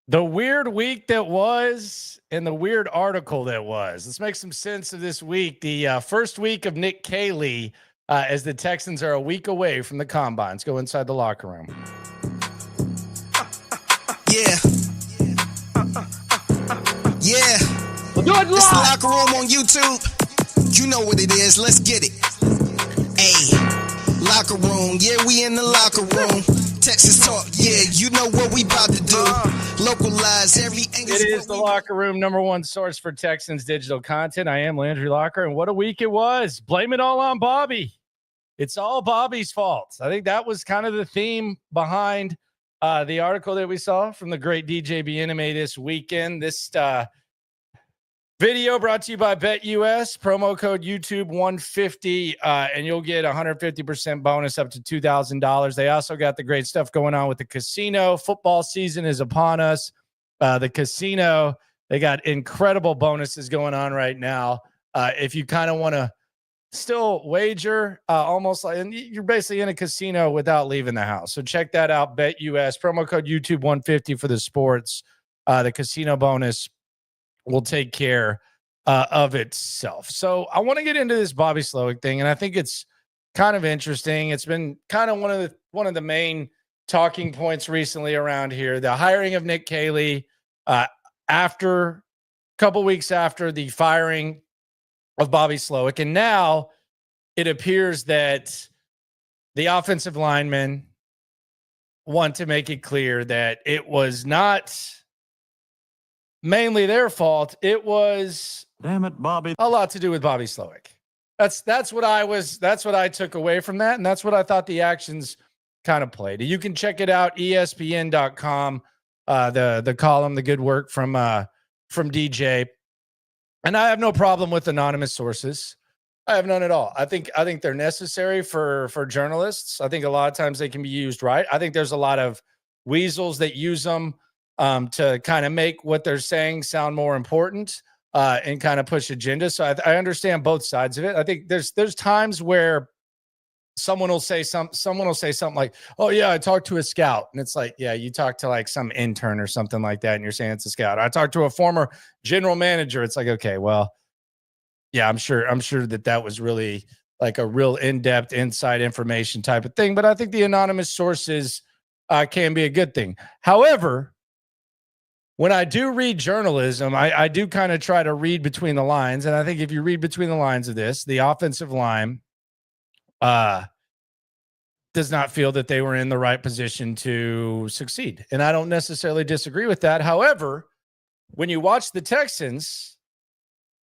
The weird week that was and the weird article that was. Let's make some sense of this week. The first week of Nick Caley as the Texans are a week away from the combine. Let's go inside the locker room. Yeah. Yeah. We'll do it live. It's the locker room on YouTube. You know what it is. Let's get it. Hey, locker room. Yeah, we in the locker room. Texas talk. Yeah, you know what we about to do. Localize every angle. It is the locker room, number one source for Texans digital content. I am Landry Locker, and what a week it was. Blame it all on Bobby. It's all Bobby's fault. I think that was kind of the theme behind the article that we saw from the great DJ Bieneme this weekend. This video brought to you by BetUS, promo code YouTube 150, and you'll get 150% bonus up to $2,000. They also got the great stuff going on with the casino. Football season is upon us. The casino, they got incredible bonuses going on right now. If you kind of want to still wager, almost like, and you're basically in a casino without leaving the house. So check that out. BetUS, promo code YouTube 150 for the sports. The casino bonus will take care of itself. So I want to get into this Bobby Slowik thing, and I think it's kind of interesting. It's been kind of one of the main talking points recently around here. The hiring of Nick Caley after a couple weeks after the firing of Bobby Slowik, and now it appears that the offensive linemen want to make it clear that it was not mainly their fault. It was, damn it, Bobby, a lot to do with Bobby Slowik. That's what I took away from that, and that's what I thought the actions kind of played. You can check it out, ESPN.com, the column, the good work from DJ. And I have no problem with anonymous sources. I have none at all. I think they're necessary for journalists. I think a lot of times they can be used right. I think there's a lot of weasels that use them to kind of make what they're saying sound more important and kind of push agenda. So I understand both sides of it. I think there's times where someone will say something like, "Oh yeah, I talked to a scout," and it's like, "Yeah, you talked to like some intern or something like that, and you're saying it's a scout." I talked to a former general manager. It's like, okay, well, yeah, I'm sure that was really like a real in-depth inside information type of thing. But I think the anonymous sources can be a good thing. However, when I do read journalism, I do kind of try to read between the lines. And I think if you read between the lines of this, the offensive line does not feel that they were in the right position to succeed. And I don't necessarily disagree with that. However, when you watch the Texans,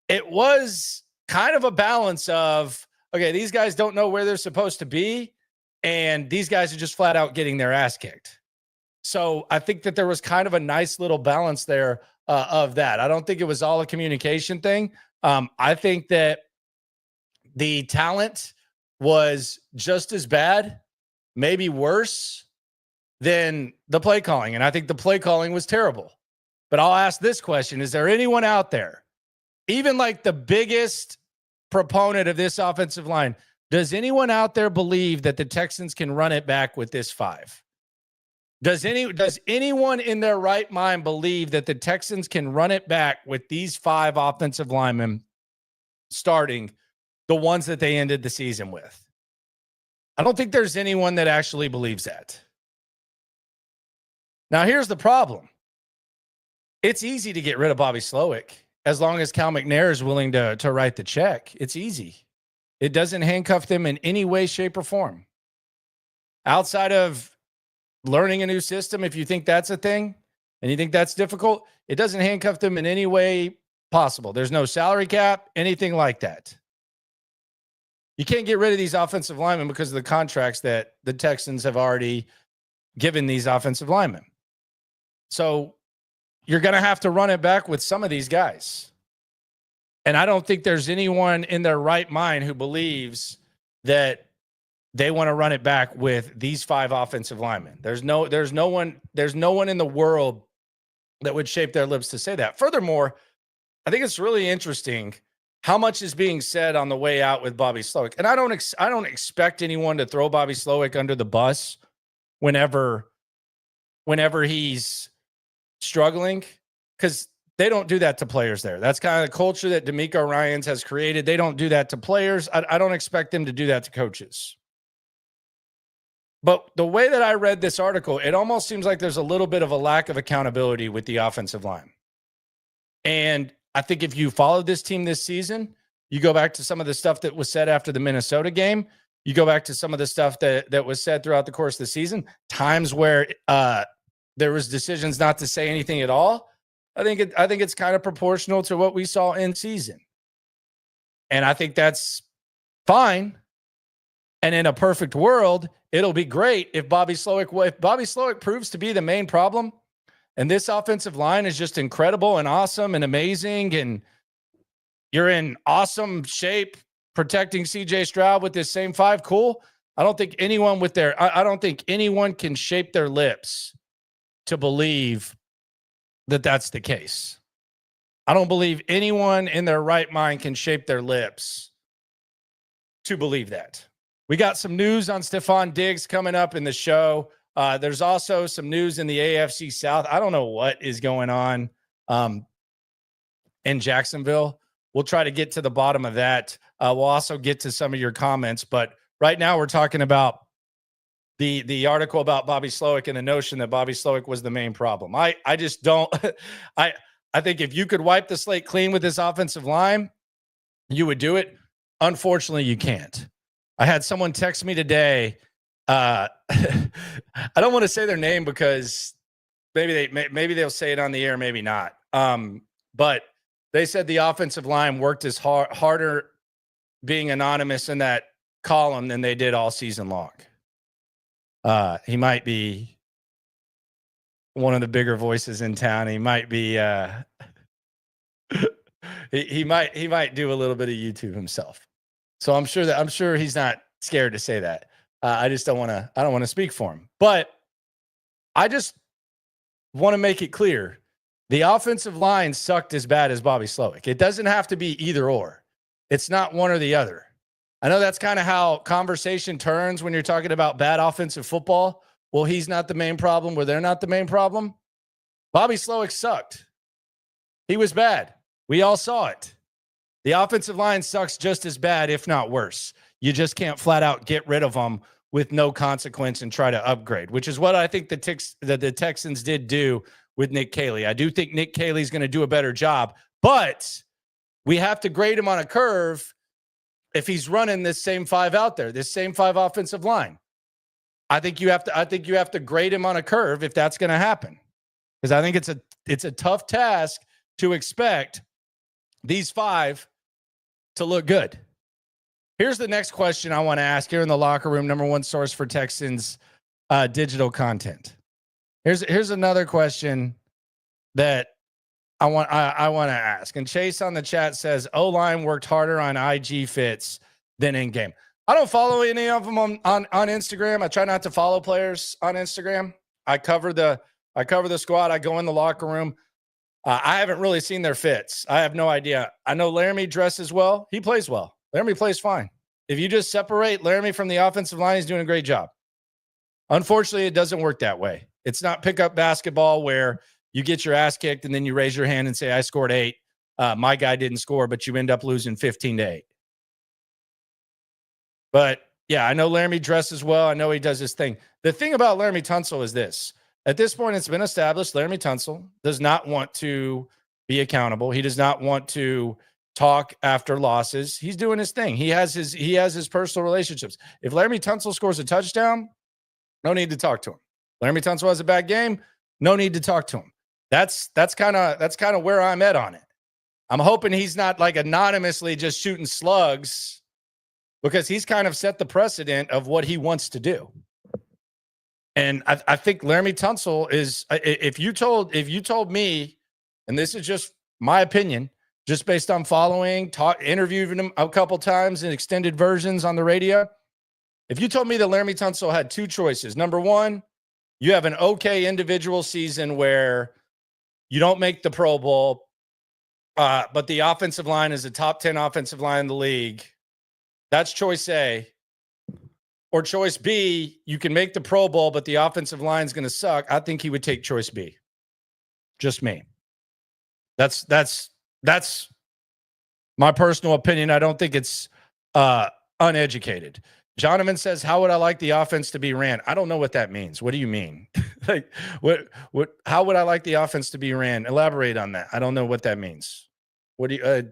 it was kind of a balance of, okay, these guys don't know where they're supposed to be, and these guys are just flat out getting their ass kicked. So I think that there was kind of a nice little balance there of that. I don't think it was all a communication thing. I think that the talent was just as bad, maybe worse than the play calling. And I think the play calling was terrible. But I'll ask this question. Is there anyone out there, even like the biggest proponent of this offensive line, does anyone out there believe that the Texans can run it back with this five? Does anyone in their right mind believe that the Texans can run it back with these five offensive linemen starting, the ones that they ended the season with? I don't think there's anyone that actually believes that. Now, here's the problem. It's easy to get rid of Bobby Slowik as long as Cal McNair is willing to write the check. It's easy. It doesn't handcuff them in any way, shape, or form. Outside of learning a new system, if you think that's a thing and you think that's difficult, it doesn't handcuff them in any way possible. There's no salary cap, anything like that. You can't get rid of these offensive linemen because of the contracts that the Texans have already given these offensive linemen. So you're going to have to run it back with some of these guys. And I don't think there's anyone in their right mind who believes that they want to run it back with these five offensive linemen. There's no one in the world that would shape their lips to say that. Furthermore, I think it's really interesting how much is being said on the way out with Bobby Slowik. And I don't expect anyone to throw Bobby Slowik under the bus whenever he's struggling because they don't do that to players there. That's kind of the culture that DeMeco Ryans has created. They don't do that to players. I don't expect them to do that to coaches. But the way that I read this article, it almost seems like there's a little bit of a lack of accountability with the offensive line. And I think if you followed this team this season, you go back to some of the stuff that was said after the Minnesota game. You go back to some of the stuff that was said throughout the course of the season, times where there was decisions not to say anything at all. I think it's kind of proportional to what we saw in season. And I think that's fine. And in a perfect world, it'll be great if Bobby Slowik proves to be the main problem, and this offensive line is just incredible and awesome and amazing, and you're in awesome shape protecting CJ Stroud with this same 5. Cool. I don't think anyone can shape their lips to believe that that's the case. I don't believe anyone in their right mind can shape their lips to believe that. We got some news on Stefon Diggs coming up in the show. There's also some news in the AFC South. I don't know what is going on in Jacksonville. We'll try to get to the bottom of that. We'll also get to some of your comments. But right now we're talking about the article about Bobby Slowik and the notion that Bobby Slowik was the main problem. I just don't – I think if you could wipe the slate clean with this offensive line, you would do it. Unfortunately, you can't. I had someone text me today. I don't want to say their name because maybe they'll say it on the air, maybe not. But they said the offensive line worked as harder being anonymous in that column than they did all season long. He might be one of the bigger voices in town. He might be he might do a little bit of YouTube himself. So I'm sure he's not scared to say that. I don't want to speak for him. But I just want to make it clear. The offensive line sucked as bad as Bobby Slowik. It doesn't have to be either or. It's not one or the other. I know that's kind of how conversation turns when you're talking about bad offensive football. Well, he's not the main problem, where they're not the main problem. Bobby Slowik sucked. He was bad. We all saw it. The offensive line sucks just as bad, if not worse. You just can't flat out get rid of them with no consequence and try to upgrade, which is what I think the Texans did do with Nick Caley. I do think Nick Caley's going to do a better job, but we have to grade him on a curve if he's running this same 5 out there, this same 5 offensive line. I think you have to grade him on a curve if that's going to happen, because I think it's a tough task to expect these 5 to look good. Here's the next question I want to ask here in the locker room, number one source for Texans digital content. Here's another question that I want to ask. And Chase on the chat says O-line worked harder on IG fits than in game. I don't follow any of them on Instagram. I try not to follow players on Instagram. I cover the squad. I go in the locker room. I haven't really seen their fits. I have no idea. I know Laremy dresses well. He plays well. Laremy plays fine. If you just separate Laremy from the offensive line, he's doing a great job. Unfortunately, it doesn't work that way. It's not pickup basketball where you get your ass kicked and then you raise your hand and say, I scored 8. My guy didn't score, but you end up losing 15-8. But, yeah, I know Laremy dresses well. I know he does his thing. The thing about Laremy Tunsil is this. At this point, it's been established Laremy Tunsil does not want to be accountable. He does not want to talk after losses. He's doing his thing. He has his personal relationships. If Laremy Tunsil scores a touchdown, no need to talk to him. Laremy Tunsil has a bad game, no need to talk to him. That's kind of where I'm at on it. I'm hoping he's not like anonymously just shooting slugs, because he's kind of set the precedent of what he wants to do. And I think Laremy Tunsil is, if you told me, and this is just my opinion, just based on following, interviewing him a couple times in extended versions on the radio. If you told me that Laremy Tunsil had 2 choices, number one, you have an okay individual season where you don't make the Pro Bowl, but the offensive line is a top 10 offensive line in the league. That's choice A. Or choice B, you can make the Pro Bowl, but the offensive line is going to suck. I think he would take choice B. Just me. That's my personal opinion. I don't think it's uneducated. Jonathan says, how would I like the offense to be ran? I don't know what that means. What do you mean? Like, how would I like the offense to be ran? Elaborate on that. I don't know what that means. What do you,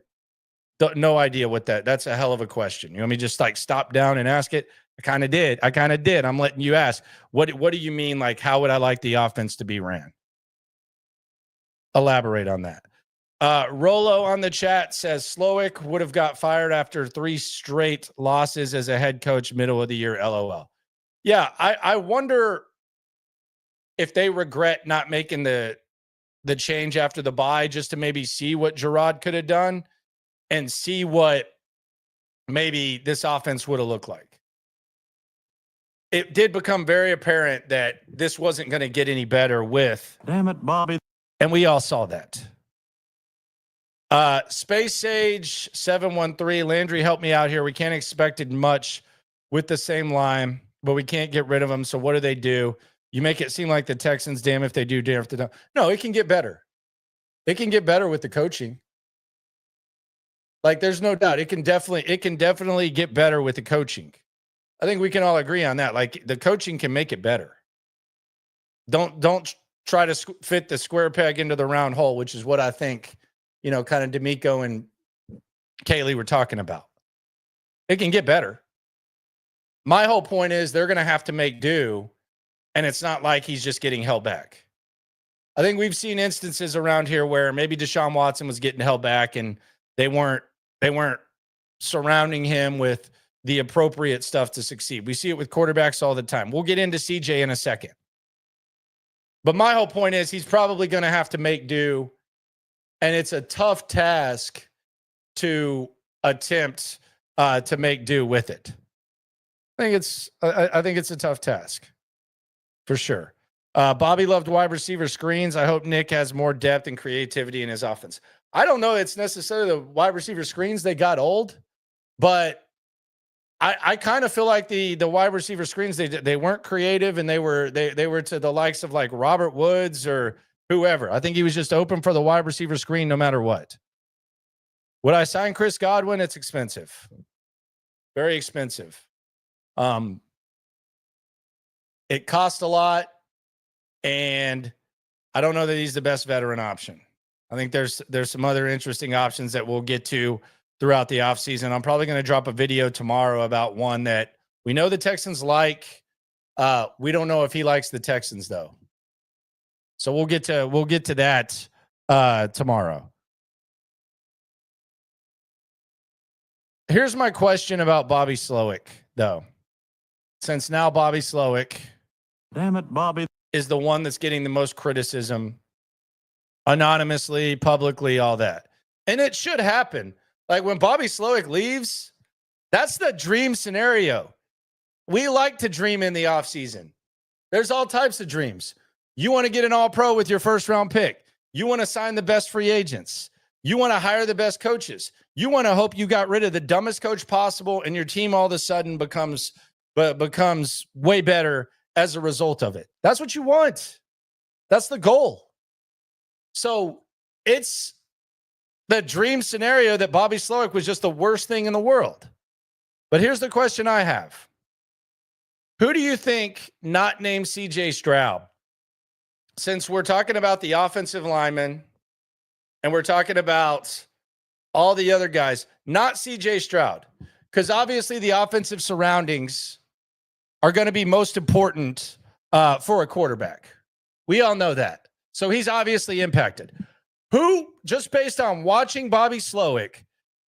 no idea what that's a hell of a question. You want me to just like stop down and ask it? I kind of did. I'm letting you ask. What do you mean? Like, how would I like the offense to be ran? Elaborate on that. Rolo on the chat says Slowik would have got fired after 3 straight losses as a head coach middle of the year. LOL. Yeah, I wonder if they regret not making the change after the bye just to maybe see what Gerard could have done and see what maybe this offense would have looked like. It did become very apparent that this wasn't going to get any better with. Damn it, Bobby. And we all saw that. Space Sage 713, Landry, help me out here. We can't expect it much with the same line, but we can't get rid of them. So what do? You make it seem like the Texans, damn if they do, damn if they don't. No, it can get better. It can get better with the coaching. Like, there's no doubt. It can definitely get better with the coaching. I think we can all agree on that. Like, the coaching can make it better. Don't try to fit the square peg into the round hole, which is what I think, kind of D'Amico and Caley were talking about. It can get better. My whole point is they're going to have to make do, and it's not like he's just getting held back. I think we've seen instances around here where maybe Deshaun Watson was getting held back and they weren't surrounding him with the appropriate stuff to succeed. We see it with quarterbacks all the time. We'll get into CJ in a second. But my whole point is he's probably going to have to make do, and it's a tough task to attempt to make do with it. I think it's a tough task for sure. Bobby loved wide receiver screens. I hope Nick has more depth and creativity in his offense. I don't know. It's necessarily the wide receiver screens. They got old, but I kind of feel like the wide receiver screens, they weren't creative, and they were to the likes of like Robert Woods or whoever. I think he was just open for the wide receiver screen no matter what. Would I sign Chris Godwin? It's expensive. Very expensive. It costs a lot, and I don't know that he's the best veteran option. I think there's some other interesting options that we'll get to throughout the offseason. I'm probably going to drop a video tomorrow about one that we know the Texans like. We don't know if he likes the Texans, though. So we'll get to that tomorrow. Here's my question about Bobby Slowik, though. Since now Bobby Slowik, damn it, Bobby, is the one that's getting the most criticism anonymously, publicly, all that. And it should happen. Like, when Bobby Slowik leaves, that's the dream scenario. We like to dream in the offseason. There's all types of dreams. You want to get an all-pro with your first-round pick. You want to sign the best free agents. You want to hire the best coaches. You want to hope you got rid of the dumbest coach possible, and your team all of a sudden becomes way better as a result of it. That's what you want. That's the goal. So it's the dream scenario that Bobby Slowik was just the worst thing in the world. But here's the question I have. Who do you think, not named CJ Stroud, since we're talking about the offensive linemen and we're talking about all the other guys, not CJ Stroud, because obviously the offensive surroundings are going to be most important for a quarterback. We all know that. So he's obviously impacted. Who, just based on watching Bobby Slowik,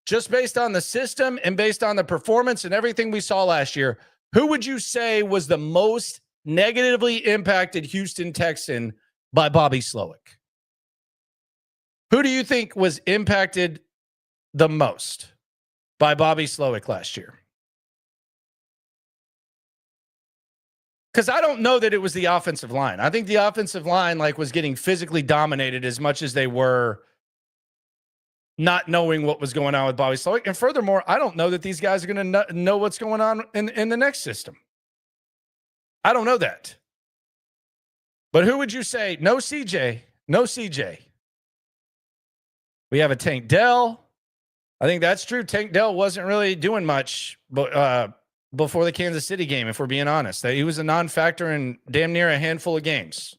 just based on the system and based on the performance and everything we saw last year, who would you say was the most negatively impacted Houston Texan by Bobby Slowik? Who do you think was impacted the most by Bobby Slowik last year? Because I don't know that it was the offensive line. I think the offensive line was getting physically dominated as much as they were not knowing what was going on with Bobby Slowik. And furthermore, I don't know that these guys are going to know what's going on in the next system. I don't know that. But who would you say? No CJ, No CJ. We have a Tank Dell. I think that's true. Tank Dell wasn't really doing much before the Kansas City game, if we're being honest. He was a non-factor in damn near a handful of games.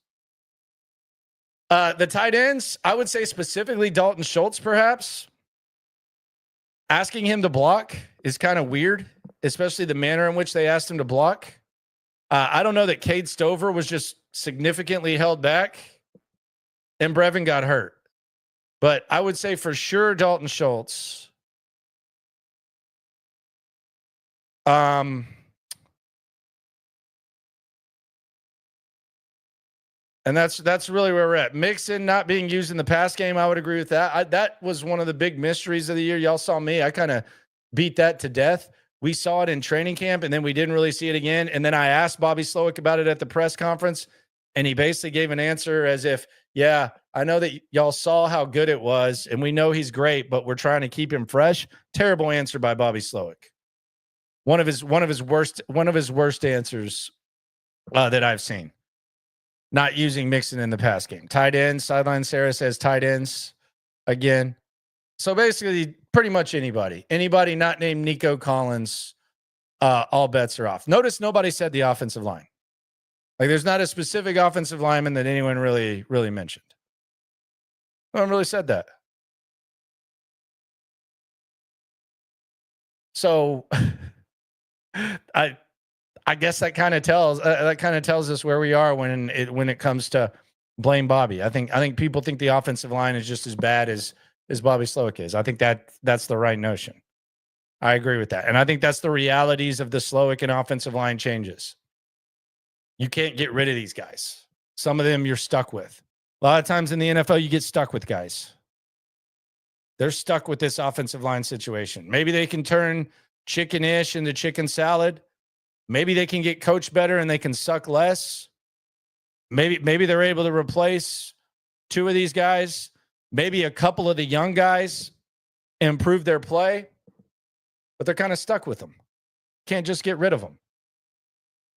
The tight ends, I would say specifically Dalton Schultz, perhaps. Asking him to block is kind of weird, especially the manner in which they asked him to block. I don't know that Cade Stover was just significantly held back and Brevin got hurt. But I would say for sure Dalton Schultz. And that's really where we're at. Mixon not being used in the pass game, I would agree with that. That was one of the big mysteries of the year. Y'all saw me. I kind of beat that to death. We saw it in training camp, and then we didn't really see it again. And then I asked Bobby Slowik about it at the press conference, and he basically gave an answer as if, yeah, I know that y'all saw how good it was, and we know he's great, but we're trying to keep him fresh. Terrible answer by Bobby Slowik. One of his worst answers that I've seen. Not using Mixon in the pass game. Tight ends, Sideline Sarah says tight ends again. So basically, pretty much anybody. Anybody not named Nico Collins, all bets are off. Notice nobody said the offensive line. Like there's not a specific offensive lineman that anyone really mentioned. No one really said that. So I guess that kind of tells us where we are when it comes to blame Bobby. I think people think the offensive line is just as bad as Bobby Slowik is. I think that's the right notion. I agree with that. And I think that's the realities of the Slowik and offensive line changes. You can't get rid of these guys. Some of them you're stuck with. A lot of times in the NFL, you get stuck with guys. They're stuck with this offensive line situation. Maybe they can turn chicken-ish into chicken salad. Maybe they can get coached better and they can suck less. Maybe they're able to replace two of these guys. Maybe a couple of the young guys improve their play, but they're kind of stuck with them. Can't just get rid of them.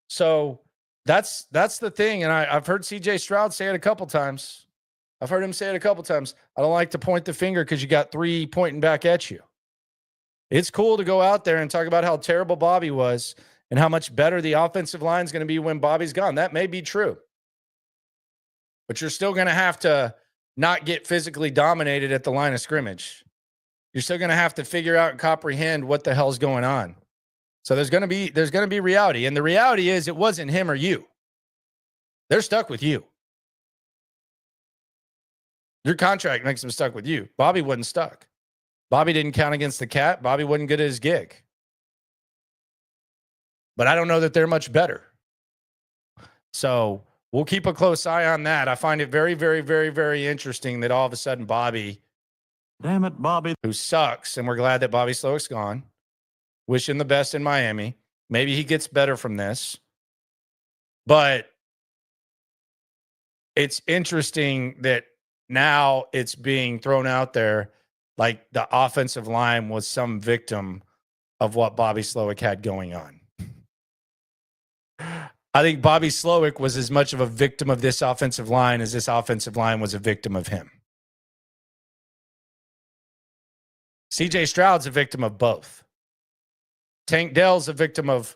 So that's the thing. And I've heard CJ Stroud say it a couple times. I don't like to point the finger because you got three pointing back at you. It's cool to go out there and talk about how terrible Bobby was and how much better the offensive line is going to be when Bobby's gone. That may be true. But you're still going to have to not get physically dominated at the line of scrimmage. You're still going to have to figure out and comprehend what the hell's going on. So there's going to be reality. And the reality is it wasn't him or you. They're stuck with you. Your contract makes them stuck with you. Bobby wasn't stuck. Bobby didn't count against the cap. Bobby wasn't good at his gig. But I don't know that they're much better. So we'll keep a close eye on that. I find it very, very, very, very interesting that all of a sudden Bobby, Damn it, Bobby. who sucks, and we're glad that Bobby Slowik's gone. Wish him the best in Miami. Maybe he gets better from this. But it's interesting that now it's being thrown out there like the offensive line was some victim of what Bobby Slowik had going on. I think Bobby Slowik was as much of a victim of this offensive line as this offensive line was a victim of him. CJ Stroud's a victim of both. Tank Dell's a victim of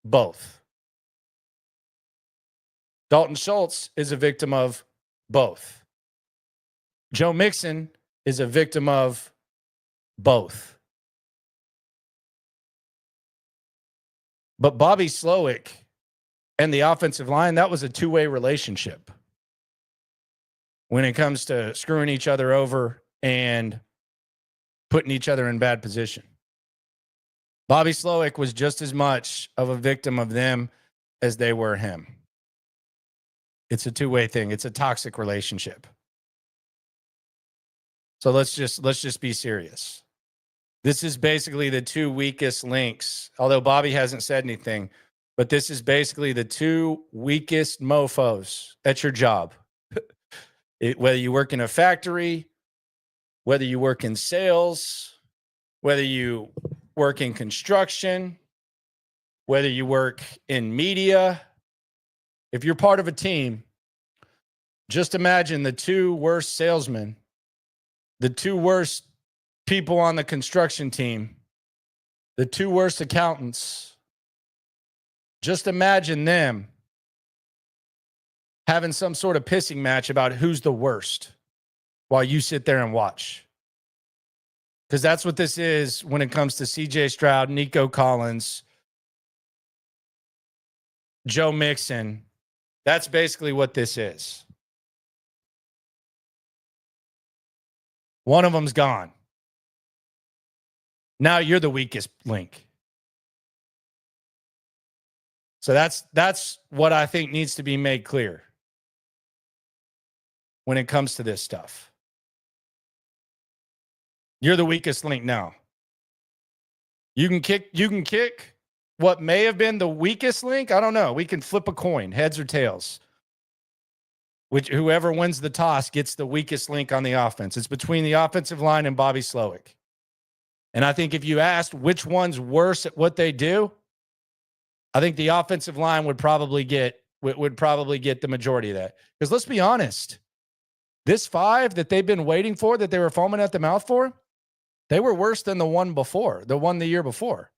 both. Dalton Schultz is a victim of both. Joe Mixon is a victim of both. But Bobby Slowik and the offensive line, that was a two-way relationship when it comes to screwing each other over and putting each other in bad position. Bobby Slowik was just as much of a victim of them as they were him. It's a two-way thing. It's a toxic relationship. So let's just be serious. This is basically the two weakest links, although Bobby hasn't said anything, but this is basically the two weakest mofos at your job. Whether you work in a factory, whether you work in sales, whether you work in construction, whether you work in media, if you're part of a team, Just imagine the two worst salesmen, the two worst people on the construction team, the two worst accountants. Just imagine them having some sort of pissing match about who's the worst while you sit there and watch. Because that's what this is when it comes to CJ Stroud, Nico Collins, Joe Mixon. That's basically what this is. One of them's gone. Now you're the weakest link. So that's what I think needs to be made clear when it comes to this stuff. You're the weakest link now. You can kick what may have been the weakest link. I don't know. We can flip a coin, heads or tails. Whoever wins the toss gets the weakest link on the offense. It's between the offensive line and Bobby Slowik. And I think if you asked which one's worse at what they do, I think the offensive line would probably get the majority of that. Because let's be honest, this 5 that they've been waiting for, that they were foaming at the mouth for, they were worse than the one the year before.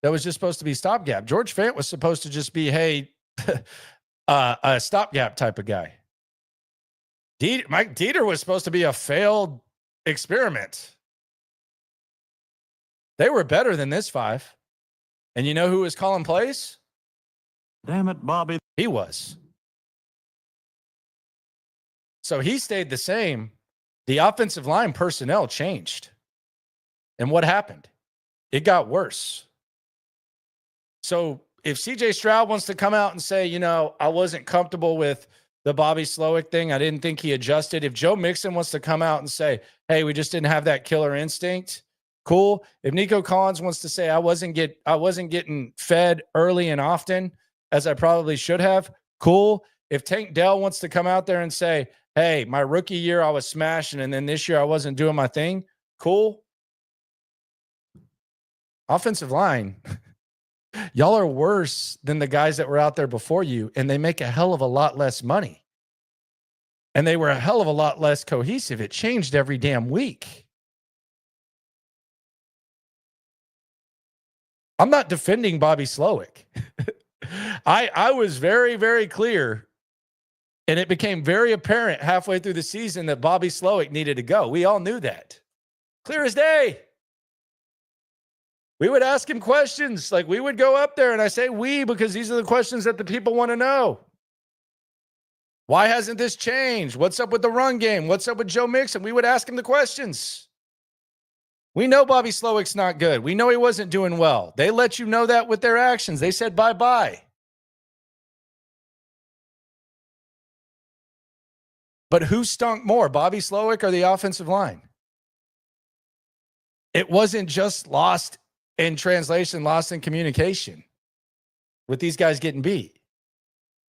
That was just supposed to be stopgap. George Fant was supposed to just be, hey, a stopgap type of guy. Mike Dieter was supposed to be a failed experiment. They were better than this 5. And you know who was calling plays? Damn it, Bobby. He was. So he stayed the same. The offensive line personnel changed. And what happened? It got worse. So if CJ Stroud wants to come out and say, I wasn't comfortable with the Bobby Slowik thing, I didn't think he adjusted. If Joe Mixon wants to come out and say, hey, we just didn't have that killer instinct, cool. If Nico Collins wants to say I wasn't getting fed early and often as I probably should have, cool. If Tank Dell wants to come out there and say, hey, my rookie year I was smashing and then this year I wasn't doing my thing, cool. Offensive line, y'all are worse than the guys that were out there before you, and they make a hell of a lot less money. And they were a hell of a lot less cohesive. It changed every damn week. I'm not defending Bobby Slowik. I was very, very clear, and it became very apparent halfway through the season that Bobby Slowik needed to go. We all knew that. Clear as day. We would ask him questions. Like, we would go up there, and I say we because these are the questions that the people want to know. Why hasn't this changed? What's up with the run game? What's up with Joe Mixon? We would ask him the questions. We know Bobby Slowik's not good. We know he wasn't doing well. They let you know that with their actions. They said bye-bye. But who stunk more, Bobby Slowik or the offensive line? It wasn't just lost in translation, lost in communication with these guys getting beat.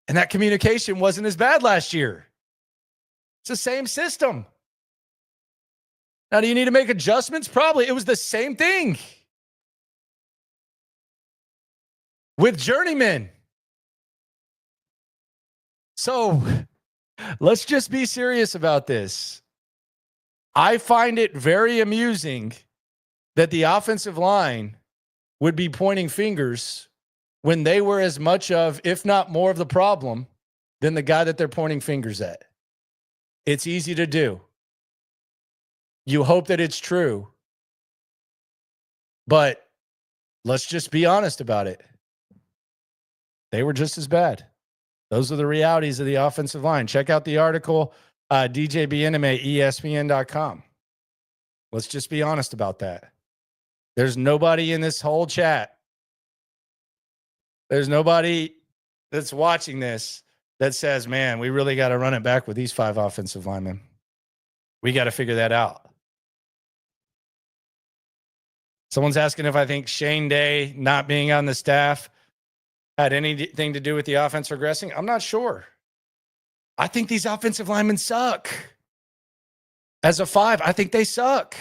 And that communication wasn't as bad last year. It's the same system. Now, do you need to make adjustments? Probably. It was the same thing with journeymen. So let's just be serious about this. I find it very amusing that the offensive line would be pointing fingers when they were as much of, if not more of the problem than the guy that they're pointing fingers at. It's easy to do. You hope that it's true. But let's just be honest about it. They were just as bad. Those are the realities of the offensive line. Check out the article, DJBNMA, ESPN.com. Let's just be honest about that. There's nobody in this whole chat. There's nobody that's watching this that says, man, we really got to run it back with these 5 offensive linemen. We got to figure that out. Someone's asking if I think Shane Day not being on the staff had anything to do with the offense regressing. I'm not sure. I think these offensive linemen suck. As a 5, I think they suck.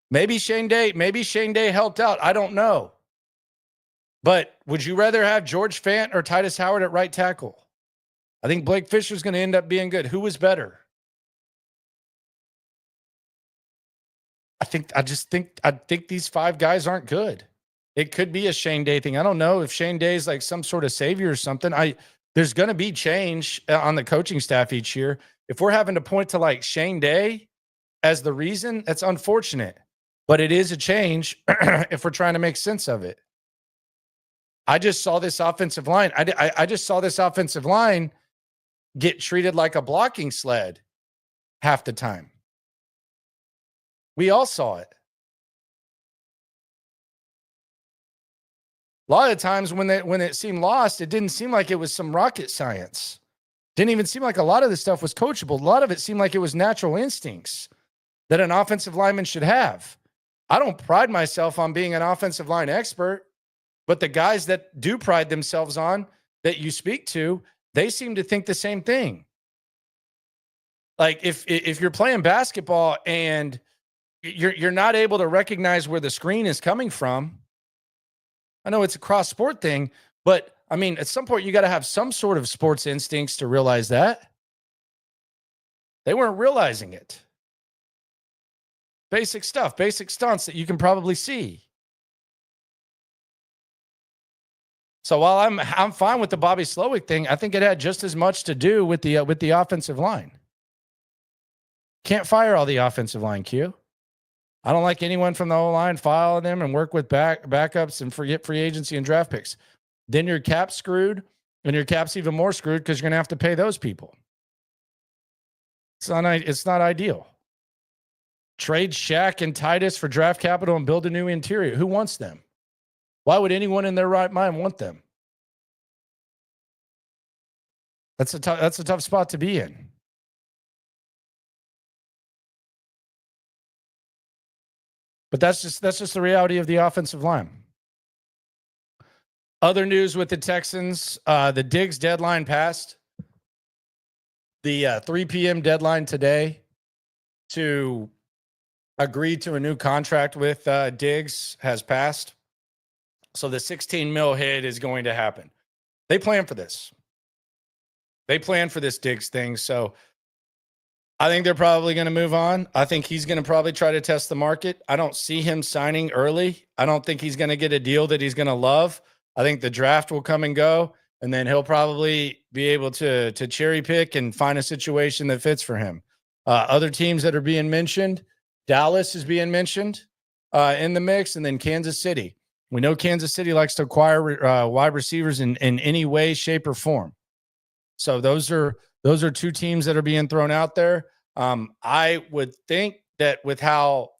Maybe Shane Day helped out. I don't know. But would you rather have George Fant or Titus Howard at right tackle? I think Blake Fisher's going to end up being good. Who was better? I think these 5 guys aren't good. It could be a Shane Day thing. I don't know if Shane Day is like some sort of savior or something. There's going to be change on the coaching staff each year. If we're having to point to like Shane Day as the reason, that's unfortunate. But it is a change if we're trying to make sense of it. I just saw this offensive line. I just saw this offensive line get treated like a blocking sled half the time. We all saw it. A lot of times when it seemed lost, it didn't seem like it was some rocket science. Didn't even seem like a lot of the stuff was coachable. A lot of it seemed like it was natural instincts that an offensive lineman should have. I don't pride myself on being an offensive line expert, but the guys that do pride themselves on that you speak to, they seem to think the same thing. Like if you're playing basketball and you're not able to recognize where the screen is coming from, I know it's a cross sport thing, but I mean, at some point you got to have some sort of sports instincts to realize that. They weren't realizing it. Basic stuff, basic stunts that you can probably see. So while I'm fine with the Bobby Slowik thing, I think it had just as much to do with the offensive line. Can't fire all the offensive line, Q. I don't like anyone from the O-line following them and work with backups and forget free agency and draft picks. Then your cap's screwed, and your cap's even more screwed because you're going to have to pay those people. It's not ideal. Trade Shaq and Titus for draft capital and build a new interior. Who wants them? Why would anyone in their right mind want them? That's a tough spot to be in. But that's just the reality of the offensive line. Other news with the Texans, the Diggs deadline passed. The 3 p.m. deadline today to agree to a new contract with Diggs has passed. So the 16 mil hit is going to happen. They plan for this. They plan for this Diggs thing. So I think they're probably going to move on. I think he's going to probably try to test the market. I don't see him signing early. I don't think he's going to get a deal that he's going to love. I think the draft will come and go, and then he'll probably be able to cherry pick and find a situation that fits for him. Other teams that are being mentioned, Dallas is being mentioned in the mix, and then Kansas City. We know Kansas City likes to acquire wide receivers in any way, shape, or form. So those are 2 teams that are being thrown out there. I would think that with how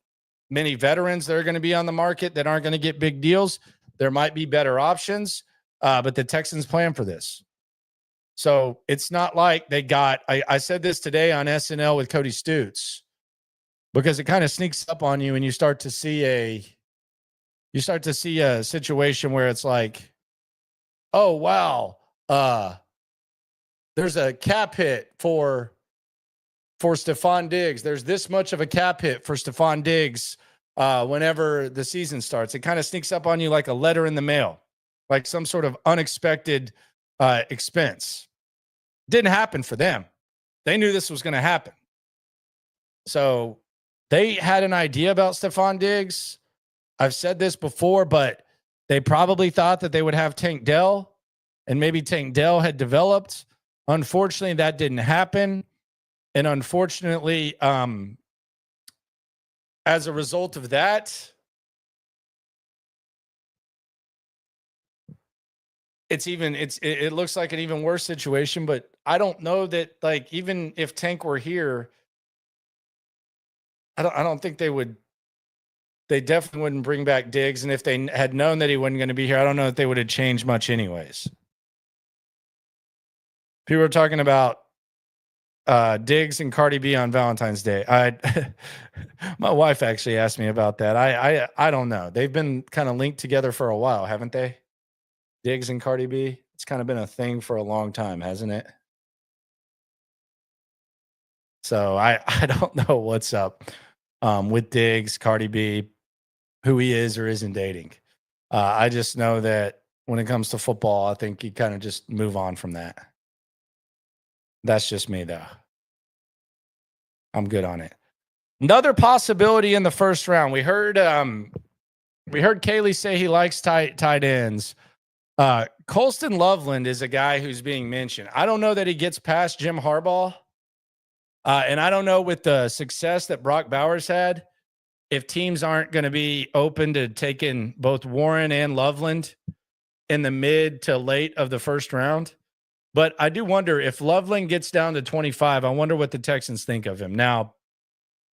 many veterans that are going to be on the market that aren't going to get big deals, there might be better options. But the Texans plan for this. So it's not like they got, I said this today on SNL with Cody Stoots, because it kind of sneaks up on you and you start to see a situation where it's like, oh, wow, there's a cap hit for Stefon Diggs. There's this much of a cap hit for Stefon Diggs whenever the season starts. It kind of sneaks up on you like a letter in the mail, like some sort of unexpected expense. Didn't happen for them. They knew this was going to happen. So they had an idea about Stefon Diggs. I've said this before, but they probably thought that they would have Tank Dell, and maybe Tank Dell had developed. Unfortunately, that didn't happen. And unfortunately, as a result of that, it looks like an even worse situation. But I don't know that, like, even if Tank were here, I don't think they would. They definitely wouldn't bring back Diggs. And if they had known that he wasn't going to be here, I don't know that they would have changed much anyways. People are talking about Diggs and Cardi B on Valentine's Day. My wife actually asked me about that. I don't know. They've been kind of linked together for a while, haven't they? Diggs and Cardi B. It's kind of been a thing for a long time, hasn't it? So I don't know what's up with Diggs, Cardi B, who he is or isn't dating. I just know that when it comes to football, I think you kind of just move on from that. That's just me, though. I'm good on it. Another possibility in the first round. We heard Caley say he likes tight ends. Colston Loveland is a guy who's being mentioned. I don't know that he gets past Jim Harbaugh. And I don't know with the success that Brock Bowers had, if teams aren't going to be open to taking both Warren and Loveland in the mid to late of the first round. But I do wonder if Loveland gets down to 25, I wonder what the Texans think of him. Now,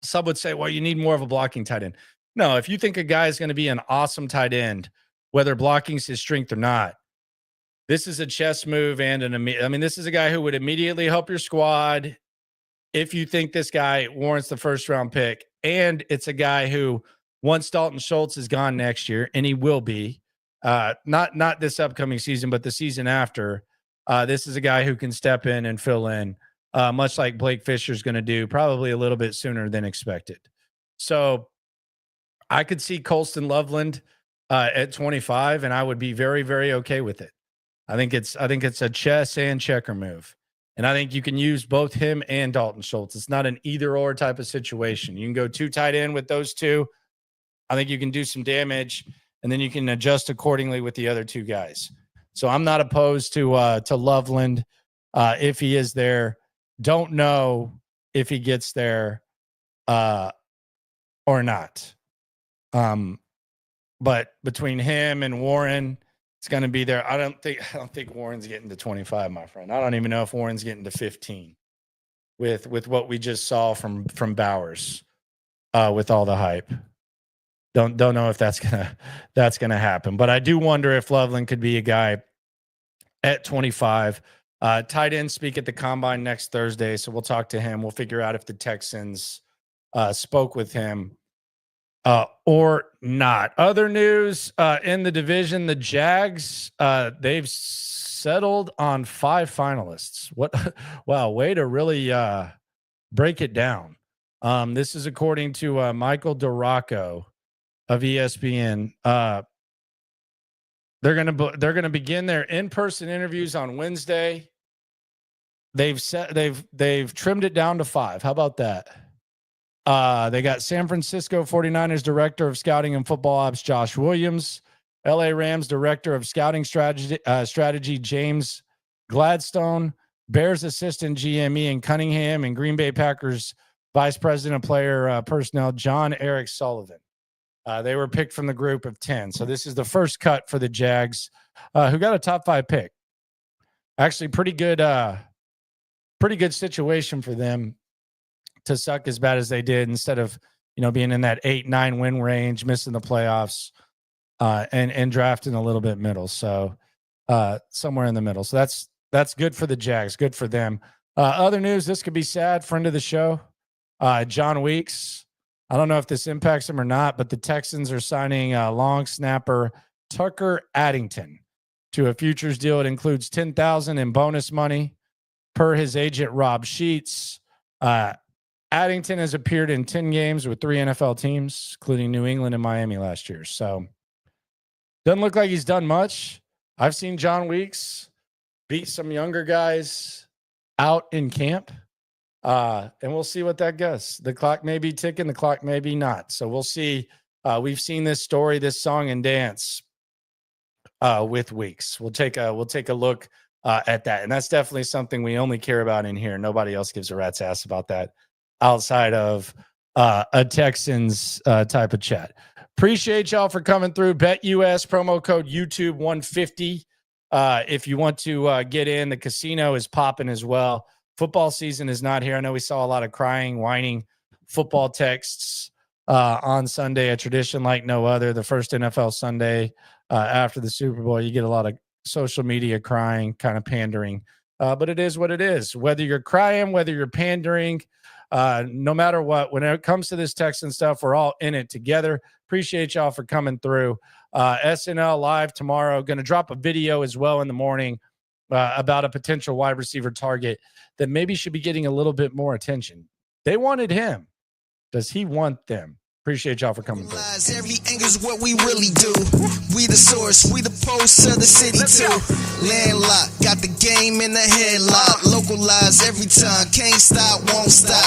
some would say, well, you need more of a blocking tight end. No, if you think a guy is going to be an awesome tight end, whether blocking is his strength or not, this is a chess move and this is a guy who would immediately help your squad if you think this guy warrants the first round pick. And it's a guy who, once Dalton Schultz is gone next year, and he will be, not this upcoming season, but the season after, this is a guy who can step in and fill in, much like Blake Fisher's going to do, probably a little bit sooner than expected. So I could see Colston Loveland at 25, and I would be very, very okay with it. I think it's a chess and checker move. And I think you can use both him and Dalton Schultz. It's not an either or type of situation. You can go two tight end with those two. I think you can do some damage, and then you can adjust accordingly with the other two guys. So I'm not opposed to Loveland if he is there. Don't know if he gets there or not. But between him and Warren, it's going to be there. I don't think Warren's getting to 25, my friend. I don't even know if Warren's getting to 15 with what we just saw from Bowers with all the hype. Don't know if that's gonna happen. But I do wonder if Loveland could be a guy at 25. Tight end speak at the combine next Thursday, so we'll talk to him. We'll figure out if the Texans spoke with him or not. Other news in the division, the Jags, they've settled on 5 finalists. What? Wow, way to really break it down. This is according to Michael DeRocco of ESPN. They're gonna begin their in-person interviews on Wednesday. They've trimmed it down to 5. How about that? They got San Francisco 49ers Director of Scouting and Football Ops, Josh Williams, LA Rams Director of Scouting Strategy, James Gladstone, Bears Assistant GM Ian Cunningham, and Green Bay Packers Vice President of Player Personnel, John Eric Sullivan. They were picked from the group of 10. So this is the first cut for the Jags, who got a top 5 pick. Actually, pretty good situation for them to suck as bad as they did instead of, being in that 8-9 win range, missing the playoffs, and drafting a little bit middle. So somewhere in the middle. So that's good for the Jags. Good for them. Other news, this could be sad. Friend of the show, John Weeks. I don't know if this impacts him or not, but the Texans are signing long snapper Tucker Addington to a futures deal. It includes $10,000 in bonus money per his agent, Rob Sheets. Addington has appeared in 10 games with 3 NFL teams, including New England and Miami last year. So doesn't look like he's done much. I've seen John Weeks beat some younger guys out in camp. And we'll see what that does. The clock may be ticking, the clock may be not. So we'll see. We've seen this story, this song and dance with Weeks. We'll take a look at that. And that's definitely something we only care about in here. Nobody else gives a rat's ass about that outside of a Texans type of chat. Appreciate y'all for coming through. BetUS promo code YouTube 150. If you want to get in, the casino is popping as well. Football season is not here. I know we saw a lot of crying, whining football texts on Sunday, a tradition like no other. The first NFL Sunday after the Super Bowl, you get a lot of social media crying, kind of pandering. But it is what it is. Whether you're crying, whether you're pandering, no matter what, when it comes to this Texan stuff, we're all in it together. Appreciate y'all for coming through. SNL Live tomorrow. Going to drop a video as well in the morning about a potential wide receiver target that maybe should be getting a little bit more attention. They wanted him. Does he want them? Appreciate y'all for coming through. Every angle's what we really do. We the source, we the pulse of the city too. Landlocked, got the game in the headlock. Localized every time, can't stop, won't stop.